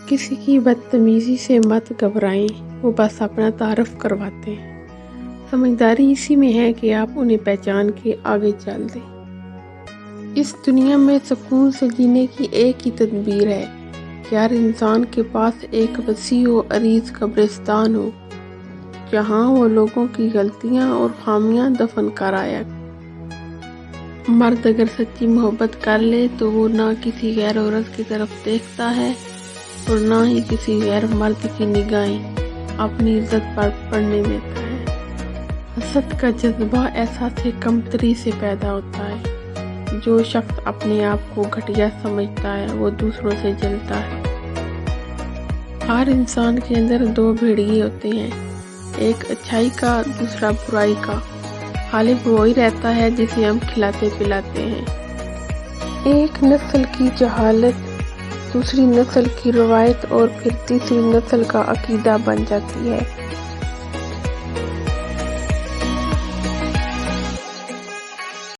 کسی کی بدتمیزی سے مت گھبرائیں، وہ بس اپنا تعارف کرواتے ہیں۔ سمجھداری اسی میں ہے کہ آپ انہیں پہچان کے آگے چل دیں۔ اس دنیا میں سکون سے جینے کی ایک ہی تدبیر ہے کہ ہر انسان کے پاس ایک وسیع و عریض قبرستان ہو، جہاں وہ لوگوں کی غلطیاں اور خامیاں دفن کر آیا۔ مرد اگر سچی محبت کر لے تو وہ نہ کسی غیر عورت کی طرف دیکھتا ہے اور نہ ہی کسی غیر مرد کی نگاہیں اپنی عزت پر پڑنے دیتا ہے۔ حسد کا جذبہ احساس کمتری سے پیدا ہوتا ہے۔ جو شخص اپنے آپ کو گھٹیا سمجھتا ہے وہ دوسروں سے جلتا ہے۔ ہر انسان کے اندر دو بھیڑیے ہوتے ہیں، ایک اچھائی کا، دوسرا برائی کا۔ غالب وہی رہتا ہے جسے ہم کھلاتے پلاتے ہیں۔ ایک نسل کی جہالت دوسری نسل کی روایت اور پھر تیسری نسل کا عقیدہ بن جاتی ہے۔